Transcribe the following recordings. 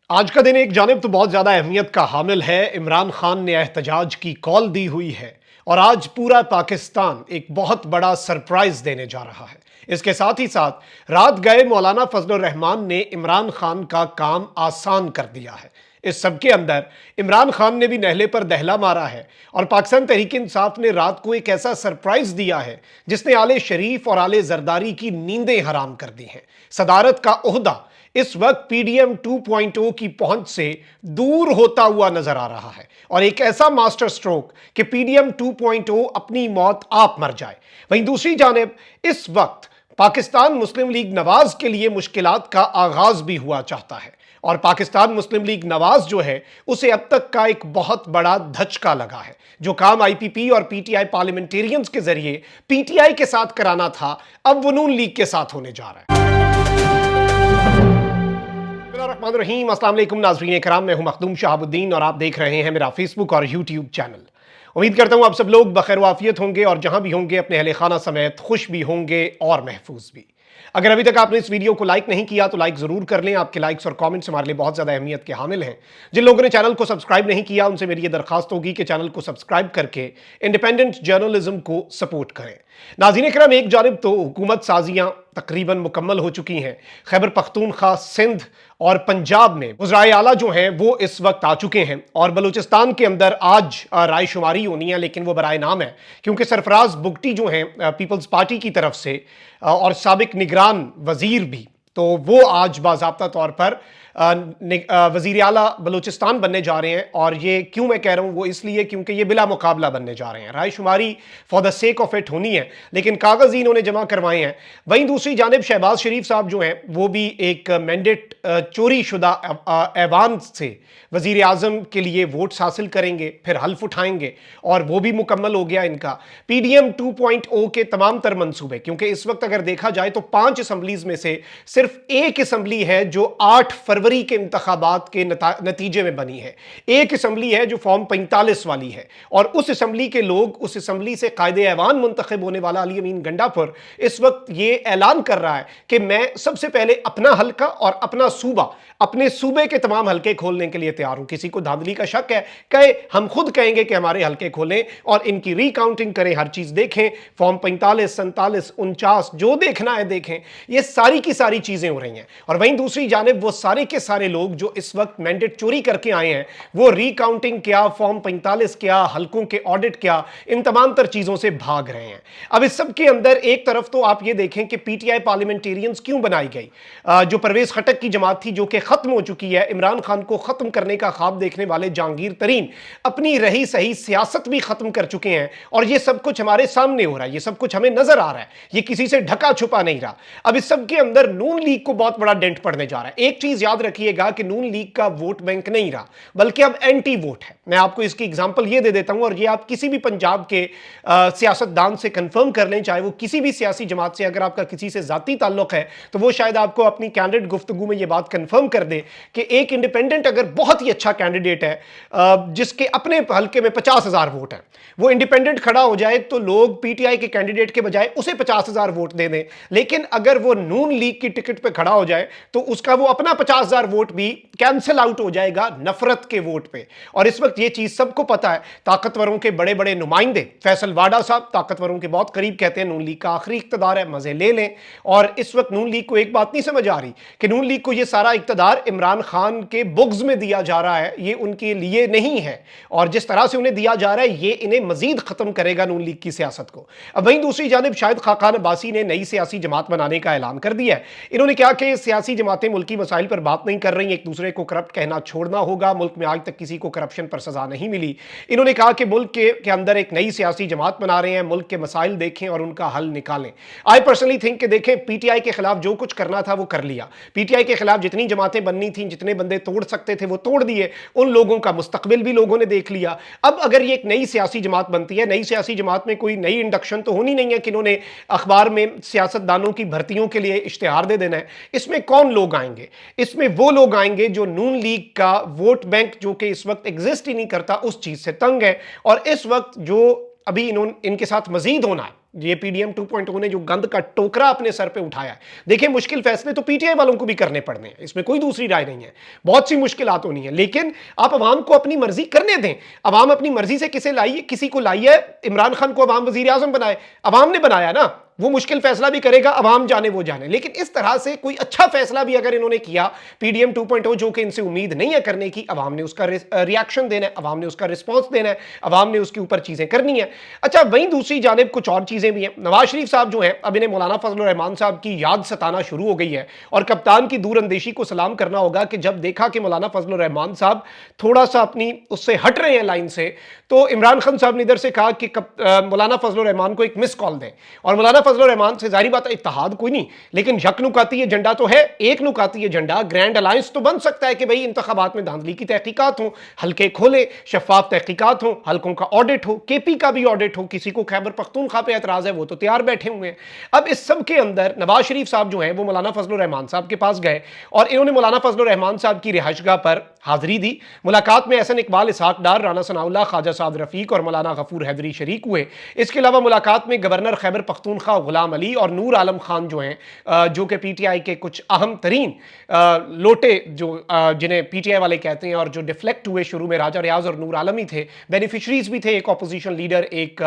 आज का दिन एक जानिब तो बहुत ज्यादा अहमियत का हामिल है। इमरान खान ने एहतजाज की कॉल दी हुई है और आज पूरा पाकिस्तान एक बहुत बड़ा सरप्राइज देने जा रहा है। इसके साथ ही साथ रात गए मौलाना फजलुर रहमान ने इमरान खान का काम आसान कर दिया है। इस सबके अंदर इमरान खान ने भी नहले पर दहला मारा है और पाकिस्तान तहरीक इंसाफ ने रात को एक ऐसा सरप्राइज दिया है जिसने आले शरीफ और आले जरदारी की नींदें हराम कर दी हैं। सदारत का ओहदा इस वक्त पीडीएम 2.0 की पहुंच से दूर होता हुआ नजर आ रहा है और एक ऐसा मास्टर स्ट्रोक कि पीडीएम 2.0 अपनी मौत आप मर जाए। वहीं दूसरी जानिब इस वक्त पाकिस्तान मुस्लिम लीग नवाज के लिए मुश्किलात का आगाज भी हुआ चाहता है और पाकिस्तान मुस्लिम लीग नवाज जो है उसे अब तक का एक बहुत बड़ा धचका लगा है। जो काम आईपीपी और पीटीआई पार्लियामेंटेरियंस के जरिए पीटीआई के साथ कराना था, अब वो नून लीग के साथ होने जा रहा है। रहीम अस्सलाम वालेकुम नाज़रीन कराम, मैं हूं मखदूम शहाबुद्दीन और आप देख रहे हैं मेरा फेसबुक और यूट्यूब चैनल। उम्मीद करता हूं आप सब लोग बखैर वाफियत होंगे और जहां भी होंगे अपने अहले खाना समेत खुश भी होंगे और महफूज भी। अगर अभी तक आपने इस वीडियो को लाइक नहीं किया तो लाइक जरूर कर लें। आपके लाइक्स और कमेंट्स हमारे लिए बहुत ज्यादा अहमियत के हामिल हैं। जिन लोगों ने चैनल को सब्सक्राइब नहीं किया उनसे मेरी ये दरखास्त होगी कि चैनल को सब्सक्राइब करके इंडिपेंडेंट जर्नलिज्म को सपोर्ट करें। नाज़रीन इकराम, एक जानिब तो हुकूमत साजियां तकरीबन मुकम्मल हो चुकी हैं। खैबर पख्तूनख्वा, सिंध और पंजाब में वज़राए आला जो हैं वो इस वक्त आ चुके हैं और बलूचिस्तान के अंदर आज रायशुमारी होनी है, लेकिन वो बराए नाम है क्योंकि सरफराज बुगटी जो हैं पीपल्स पार्टी की तरफ से और साबिक निगरान वजीर भी, तो वो आज बाज़ाब्ता तौर पर वज़ीर आला बलूचिस्तान बनने जा रहे हैं। और ये क्यों मैं कह रहा हूँ, वो इसलिए क्योंकि ये बिला मुकाबला बनने जा रहे हैं। रायशुमारी for the sake of it होनी है, लेकिन कागज़ इन्होंने जमा करवाए हैं। वहीं दूसरी जानिब शहबाज शरीफ साहब जो हैं वो भी एक मैंडेट चोरी शुदा ऐवान से वज़ीर आज़म के लिए वोट्स हासिल करेंगे, फिर हल्फ उठाएंगे और वो भी मुकम्मल हो गया इनका। पीडीएम 2.0 के तमाम तर मंसूबे, क्योंकि इस वक्त अगर देखा जाए तो 5 असम्बलीज में से सिर्फ एक असम्बली है जो 8 फरवरी के इंतखाबात के नतीजे में बनी है। एक असम्बली है जो फॉर्म 45 वाली है और उस असम्बली के लोग, उस असम्बली से कायदे ऐवान मुंतखब होने वाला अली अमीन गंडापुर इस वक्त ये ऐलान कर रहा है कि मैं सबसे पहले अपना हल्का और अपना सूबा, अपने सूबे के तमाम हल्के खोलने के लिए तैयार हूं। किसी को धांधली का शक है, कहे हम खुद कहेंगे कि हमारे हल्के खोलें और इनकी रिकाउंटिंग करें, हर चीज देखें, फॉर्म 45, 47, 49 जो देखना है देखें। ये सारी की सारी चीजें हो रही हैं और वहीं दूसरी जानिब वो सारे के सारे लोग जो इस वक्त मैंडेट चोरी करके आए हैं वो रिकाउंटिंग क्या, फॉर्म 45 क्या, हल्कों के ऑडिट क्या, इन तमाम तर चीजों से भाग रहे हैं। अब इस सब के अंदर एक तरफ तो आप ये देखें कि पीटीआई पार्लियामेंटेरियंस क्यों बनाई गई। जो परवेज खटक की जमात थी जो कि खत्म हो चुकी है, इमरान खान को खत्म करने का ख्वाब देखने वाले जहांगीर तरीन अपनी रही सही सियासत भी खत्म कर चुके हैं और ये सब कुछ हमारे सामने हो रहा है, ये सब कुछ हमें नजर आ रहा है, ये किसी से ढका छुपा नहीं रहा। अब इस सब के अंदर नून लीग को बहुत बड़ा डेंट पड़ने जा रहा है। एक चीज याद रखिएगा कि नून लीग का वोट बैंक नहीं रहा बल्कि अब एंटी वोट है। मैं आपको इसकी एग्जांपल ये दे देता हूं और ये आप किसी भी पंजाब के सियासतदान से कंफर्म कर लें, चाहे वो किसी भी सियासी जमात से, अगर आपका किसी से जाती ताल्लुक है तो वो शायद आपको अपनी कैंडिडेट गुफ्तगू में ये बात कंफर्म कर दे कि एक इंडिपेंडेंट अगर बहुत ही अच्छा कैंडिडेट है जिसके अपने हल्के में 50,000 वोट है, वो इंडिपेंडेंट खड़ा हो जाए तो लोग पीटीआई के कैंडिडेट के बजाय उसे 50,000 वोट दे दें। लेकिन अगर वो नून लीग की टिकट पे खड़ा हो जाए तो उसका वो अपना 50,000 वोट भी कैंसिल आउट हो जाएगा नफरत के वोट पे। और इस वक्त ये चीज सबको पता है। ताकतवरों के बड़े बड़े नुमाइंदे, फैसल वाडा साहब ताकतवरों के बहुत करीब, कहते हैं नून लीग का आखिरी इक्तदार है, मजे ले लें। और इस वक्त नून लीग को एक बात नहीं समझ आ रही कि नून लीग को यह सारा इक्तदार इमरान खान के बुग्ज में दिया जा रहा है, ये उनके लिए नहीं है और जिस तरह से उन्हें दिया जा रहा है ये इन्हें मजीद खत्म करेगा नून लीग की सियासत को। अब वहीं दूसरी जानिब शाहिद खाकान अब्बासी ने नई सियासी जमात बनाने का ऐलान कर दिया है। इन्होंने कहा कि सियासी जमातें मुल्की मसाइल पर बात नहीं कर रही, एक दूसरे को करप्ट कहना छोड़ना होगा। मुल्क में आज तक किसी को करप्शन पर सजा नहीं मिली। इन्होंने कहा कि मुल्क के अंदर एक नई सियासी जमात बना रहे हैं, मुल्क के मसाइल देखें और उनका हल निकालें। आई पर्सनली थिंक कि देखें, पीटीआई के खिलाफ जो कुछ करना था वो कर लिया। पीटीआई के खिलाफ जितनी जमातें बननी थी, जितने बंदे तोड़ सकते थे वो तोड़ दिए, उन लोगों का मुस्तकबिल भी लोगों ने देख लिया। अब अगर ये एक नई सियासी जमात बनती है, नई सियासी जमात में कोई नई इंडक्शन तो होनी नहीं है कि इन्होंने अखबार में सियासतदानों की भर्तियों के लिए इश्तिहार दे देना है। इसमें कौन लोग आएंगे? इसमें वो लोग आएंगे जो नून लीग का वोट बैंक, जो कि इस वक्त एग्जिस्ट ही नहीं करता, उस चीज से तंग है। और इस वक्त जो अभी इनके साथ मजीद होना है ये पीडीएम 2.0 ने जो गंद का टोकरा अपने सर पे उठाया है। देखिए, मुश्किल फैसले तो पीटीआई वालों को भी करने पड़ने हैं, इसमें कोई दूसरी राय नहीं है। बहुत सी मुश्किलात होनी है, लेकिन आप अवाम को अपनी मर्जी करने दें। अवाम अपनी मर्जी से किसी को लाइए। इमरान खान को अवाम वजीर आजम बनाए, अवाम ने बनाया ना, वो मुश्किल फैसला भी करेगा, अवाम जाने वो जाने। लेकिन इस तरह से कोई अच्छा फैसला भी अगर इन्होंने किया पीडीएम 2.0, जो कि इनसे उम्मीद नहीं है करने की, अवाम ने उसका रिएक्शन देना है, अवाम ने उसका रिस्पॉन्स देना है, अवाम ने उसके ऊपर चीजें करनी है। अच्छा, वहीं दूसरी जानिब कुछ और चीजें भी हैं। नवाज शरीफ साहब जो हैं, अब इन्हें मौलाना फजलुर रहमान साहब की याद सताना शुरू हो गई है, और कप्तान की दूरअंदेशी को सलाम करना होगा कि जब देखा कि मौलाना फजलुर रहमान साहब थोड़ा सा अपनी उससे हट रहे हैं लाइन से, तो इमरान खान साहब ने इधर से कहा कि मौलाना फजलुर रहमान को एक मिस कॉल दें। और मौलाना फजलुर रहमान से जाहिर बात है इत्तेहाद कोई नहीं, लेकिन यक नुकाती एजेंडा तो है, एक नुकाती एजेंडा, ग्रैंड अलायंस तो बन सकता है कि भाई इंतखाबात में धांधली की तहकीकात हो, हल्के खोले, शफाफ तहकीकात हो, हल्कों का ऑडिट हो, केपी का भी ऑडिट हो। किसी को खैबर पख्तूनख्वा पे एतराज है, वो तो तैयार बैठे हुए हैं। अब इस सब के अंदर नवाज शरीफ साहब जो हैं वो मौलाना फजलुर रहमान साहब के पास गए, और इन्होंने मौलाना फजलुर रहमान साहब की रिहाइशगाह पर हाजिरी दी। मुलाकात में एहसन इकबाल, इसहाक डार, राना सनाउल्लाह, ख्वाजा साद रफीक और मौलाना गफूर हैदरी शरीक हुए। इसके अलावा मुलाकात में गवर्नर खैबर पख्तूनख्वा गुलाम अली और नूर आलम खान जो हैं, जो कि पीटीआई के कुछ अहम तरीन लोटे, जो जिन्हें पीटीआई वाले कहते हैं, और जो डिफ्लेक्ट हुए शुरू में, राजा रियाज और नूर आलम ही थे, बेनिफिशरीज भी थे, एक अपोजिशन लीडर, एक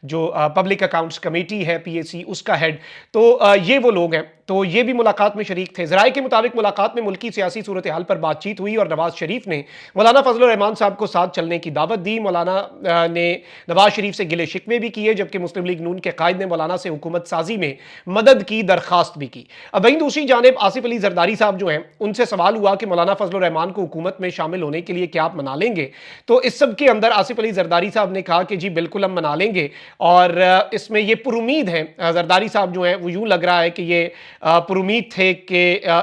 जो पब्लिक अकाउंट्स कमेटी है पीएसी, उसका हेड। तो ये वो लोग हैं, तो ये भी मुलाकात में शरीक थे। जराये के मुताबिक मुलाकात में मुल्की सियासी सूरत हाल पर बातचीत हुई, और नवाज शरीफ ने मौलाना फजलुर रहमान साहब को साथ चलने की दावत दी। मौलाना ने नवाज शरीफ से गिले शिकवे भी किए, जबकि मुस्लिम लीग नून के कायद ने मौलाना से हुकूमत साजी में मदद की दरखास्त भी की। अब वहीं दूसरी जानिब आसिफ अली जरदारी साहब जो हैं, उनसे सवाल हुआ कि मौलाना फजलुर रहमान को हुकूमत में शामिल होने के लिए क्या आप मना लेंगे? तो इस सब के अंदर आसिफ अली जरदारी साहब ने कहा कि जी बिल्कुल हम मना लेंगे, और इसमें ये पुरुमीद है। जरदारी साहब जो हैं वो यूं लग रहा है कि ये पुरुमीद थे कि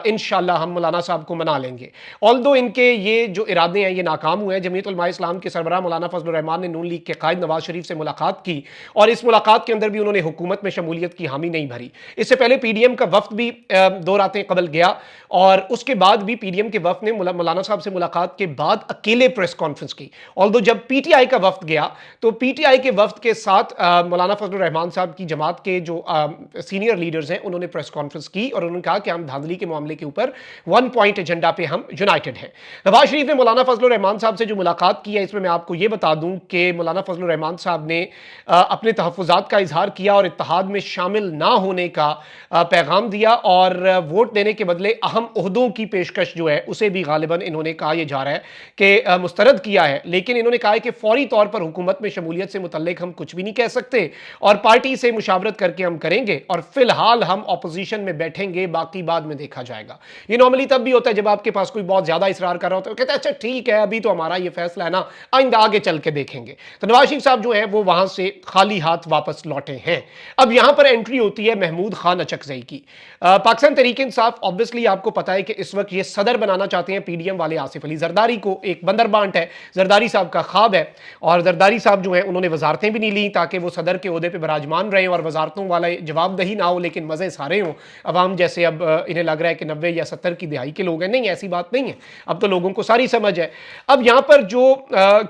इंशाअल्लाह हम मौलाना साहब को मना लेंगे। ऑल्दो इनके ये जो इरादे हैं ये नाकाम हुए हैं। जमीयत उलमा इस्लाम के सरबराह मौलाना फजलुर रहमान ने नून लीग के कायद नवाज शरीफ से मुलाकात की, और इस मुलाकात के अंदर भी उन्होंने हुकूमत में शमूलियत की हामी नहीं भरी। इससे पहले पीडीएम का वफ्द भी 2 रातें कबल गया, और उसके बाद भी पीडीएम के वफ्द ने मौलाना साहब से मुलाकात के बाद अकेले प्रेस कॉन्फ्रेंस की। ऑल्दो जब पीटीआई का वफ्द गया, तो पीटीआई के वफ्द के साथ मौलाना फजलुर रहमान साहब की जमात के जो सीनियर लीडर्स हैं, उन्होंने प्रेस कॉन्फ्रेंस की, और उन्होंने कहा कि हम धांधली के मामले के ऊपर 1 पॉइंट एजेंडा पे हम यूनाइटेड हैं। नवाज शरीफ ने मौलाना फजलुर रहमान साहब से जो मुलाकात की है, इसमें मैं आपको ये बता दूं कि मौलाना फजलुर रहमान साहब ने अपने तहफ़्फ़ुज़ात का इजहार किया, और इत्तेहाद में शामिल ना होने का पैगाम दिया, और वोट देने के बदले अहम ओहदों की पेशकश जो है उसे भी गालिबन इन्होंने कहा यह जा रहा है कि मुस्तरद किया है। लेकिन इन्होंने कहा है कि फौरी तौर पर हुकूमत में शमूलियत से मुतल्लिक हम कुछ भी नहीं कह सकते, और पार्टी से मुशावरत करके हम करेंगे, और फिलहाल हम अपोजिशन में बैठेंगे, बाकी बाद में देखा जाएगा। ये नॉर्मली तब भी होता है जब आपके पास कोई बहुत ज्यादा इसरार कर रहा होता है, कहते हैं अच्छा ठीक है अभी तो हमारा ये फैसला है ना, आइंदा आगे चल के देखेंगे। तो नवाज शरीफ साहब जो है वो वहां से खाली हाथ वापस लौटे हैं। अब यहां पर एंट्री होती है महमूद खान अचकजई की। पाकिस्तान तहरीक इंसाफ, ऑब्वियसली आपको पता है कि इस वक्त ये सदर बनाना चाहते हैं पीडीएम वाले आसिफ अली जरदारी को। एक बंदरबांट है, जरदारी साहब का ख्वाब है, और जरदारी साहब जो है उन्होंने वजारतें भी नहीं ली ताकि वो सदर के ओहदे पर विराजमान रहें, और वजारतों वाला जवाबदही ना हो, लेकिन मजे सारे हों। अवाम जैसे अब इन्हें लग रहा है कि 90 या 70 की दिहाई के लोग हैं, नहीं ऐसी बात नहीं है, अब तो लोगों को सारी समझ है। अब यहां पर जो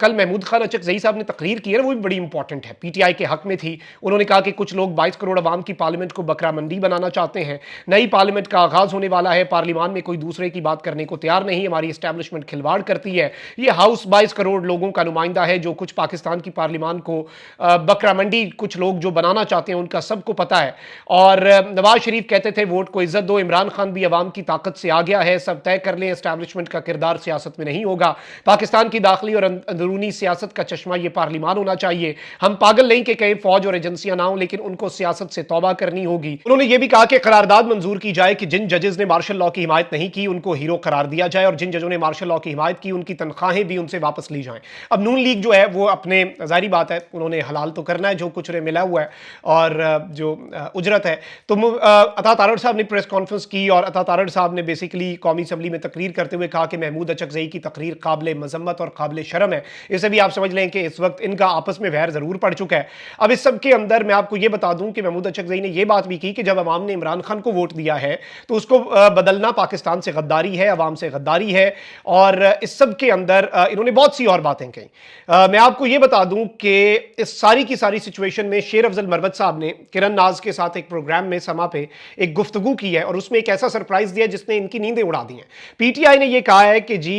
कल महमूद खान अचकजई साहब ने तकरीर की है वो भी बड़ी इंपॉर्टेंट है, पीटीआई के हक में थी। उन्होंने कहा कि कुछ लोग 22 करोड़ अवाम की पार्लियामेंट को बकरा मंडी बनाना चाहते हैं। नई पार्लियामेंट का आगाज होने वाला है, पार्लियामान में कोई दूसरे की बात करने को तैयार नहीं, हमारी एस्टैब्लिशमेंट खिलवाड़ करती है। ये हाउस 22 करोड़ लोगों का नुमाइंदा है, जो कुछ पाकिस्तान की पार्लियामान को बकरा मंडी कुछ लोग जो बनाना चाहते हैं उनका सबको पता है। और नवाज शरीफ कहते थे वोट को इज्जत दो, इमरान खान भी अवाम की ताकत से आ गया है, सब तय कर लें, एस्टैब्लिशमेंट का किरदार सियासत में नहीं होगा। पाकिस्तान की दाखिली और अंदरूनी सियासत का चश्मा ये पार्लियामान होना चाहिए। हम पागल नहीं कि कहीं फौज और एजेंसियां ना हो, लेकिन उनको सियासत से तौबा करनी होगी। उन्होंने ये भी कहा कि करारदाद मंजूर की जाए कि जिन जजेस ने मार्शल लॉ की हिमायत नहीं की उनको हीरो करार दिया जाए, और जिन जजों ने मार्शल लॉ की हिमायत की उनकी तनख्वाहें भी उनसे वापस ली जाएं। अब नून लीग जो है वो अपने, जाहिर बात है उन्होंने हलाल तो करना है जो कुछ उन्हें मिला हुआ है, और जो उजरत है। तो अता तारड़ साहब ने प्रेस कॉन्फ्रेंस की, और अता तारड़ साहब ने बेसिकली कौमी असम्बली में तकरीर करते हुए कहा कि महमूद अचकज़ई की तकरीर काबिल मजम्मत और काबिल शर्म है। इसे भी आप समझ लें कि इस वक्त इनका आपस में वैर ज़रूर पड़ चुका है। अब इस सब के अंदर मैं आपको ये बता दूं कि महमूद अचकज़ई ने यह बात भी की कि जब अवाम ने इमरान खान को वोट दिया है तो उसको बदलना पाकिस्तान से गद्दारी है, अवाम से गद्दारी है। और इस सब के अंदर इन्होंने बहुत सी और बातें कही। मैं आपको यह बता दूं कि इस सारी की सारी सिचुएशन में शेर अफजल मरवत साहब ने किरण नाज के साथ एक प्रोग्राम में समा पे एक गुफ्तगू की है और उसमें एक ऐसा सरप्राइज दिया जिसने इनकी नींदें उड़ा दी हैं। पीटीआई ने यह कहा है कि जी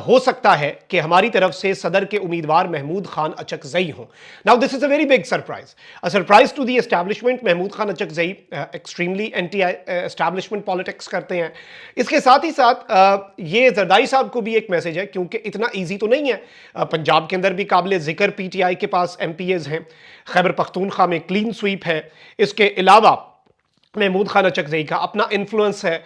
हो सकता है कि हमारी तरफ से सदर के उम्मीदवार महमूद खान अचकज़ई हों। Now this is a very big surprise, a surprise to the establishment. Mahmood Khan Achakzai extremely anti establishment politics करते हैं। इसके साथ ही साथ ये जरदारी साहब को भी एक मैसेज है, क्योंकि इतना ईजी तो नहीं है। पंजाब के अंदर भी काबिल जिक्र पीटीआई के पास एमपीएज हैं, खैबर पख्तूनख्वा में क्लीन स्वीप है, इसके अलावा महमूद खान अचकज़ई का अपना इन्फ्लुएंस है।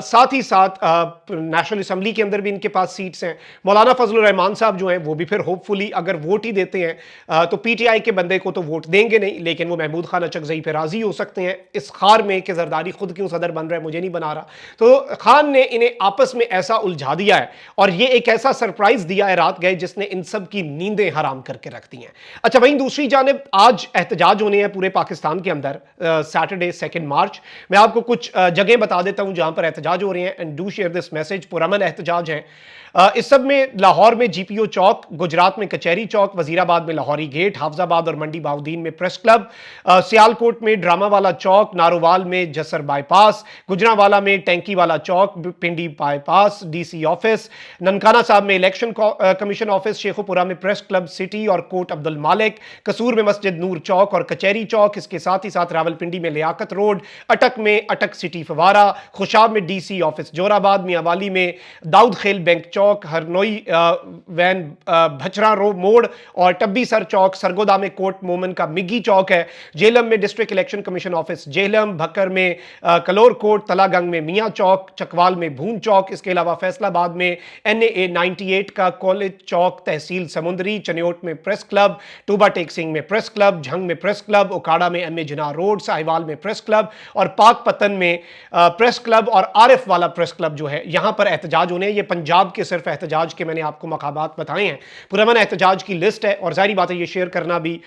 साथ ही साथ नेशनल असम्बली के अंदर भी इनके पास सीट्स हैं। मौलाना फजलुर रहमान साहब जो हैं वो भी फिर होपफुली अगर वोट ही देते हैं तो पीटीआई के बंदे को तो वोट देंगे नहीं, लेकिन वो महमूद खान अचकज़ई पे राजी हो सकते हैं इस खार में कि जरदारी खुद क्यों सदर बन रहा है, मुझे नहीं बना रहा। तो खान ने इन्हें आपस में ऐसा उलझा दिया है और ये एक ऐसा सरप्राइज दिया है रात गए जिसने इन सब की नींदें हराम करके रख दी हैं। अच्छा, वहीं दूसरी जानिब आज एहतजाज होने हैं पूरे पाकिस्तान के अंदर सैटरडे 2 मार्च। मैं आपको कुछ जगह बता देता हूं जहां पर एहतजाज हो रहे हैं and do share this message. पुरअमन एहतजाज है। इस सब में लाहौर में जीपीओ चौक, गुजरात में कचहरी चौक, वजीराबाद में लाहौरी गेट, हाफजाबाद और मंडी बाउद्दीन में प्रेस क्लब, सियालकोट में ड्रामा वाला चौक, नारोवाल में जसर बाईपास, गुजरांवाला में टैंकी वाला चौक, पिंडी बाईपास डीसी ऑफिस, ननकाना साहब में इलेक्शन कमीशन ऑफिस, शेखुपुरा में प्रेस क्लब सिटी और कोट अब्दुल मालिक, कसूर में मस्जिद नूर चौक और कचहरी चौक। इसके साथ ही साथ रावलपिंडी में लियाकत रोड, अटक में अटक सिटी फवारा, खुशाब में डीसी ऑफिस जोराबाद, मियांवाली में दाऊद खेल बैंक चौक, हरनोई वैन भचरा रो मोड़ और टब्बी सर चौक, सरगोदा में कोट मोमन का मिगी चौक है, जेलम में district election commission office Jhelum, Bhakkar में कलोर कोट, तलागंग में मियां चौक, चकवाल में भून चौक। इसके अलावा फैसलाबाद में NAA 98 का कॉलेज चौक, तहसील समुंदरी, चनियोट में प्रेस क्लब, टूबा टेक सिंह में प्रेस क्लब, झंग में प्रेस क्लब, ओकाड़ा में MA जिना रोड, साहिवाल में प्रेस क्लब और पाक पतन में प्रेस क्लब और आरिफ वाला प्रेस क्लब जो है यहां पर एहतजाज होने। ये पंजाब के सिर्फ एहतजाज के मैंने आपको मकामात बताए हैं। पुरअमन एहतजाज की लिस्ट है और जाहिर बात है ये शेयर करना भी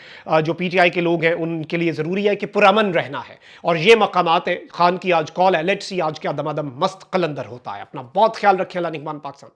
जो पीटीआई के लोग हैं उनके लिए जरूरी है कि पुरअमन रहना है। और ये मकामात है। खान की आज कॉल है, लेट्स सी आज क्या दमादम मस्त कलंदर होता है। अपना बहुत ख्याल रखें। अल्लाह निगहबान पाकिस्तान।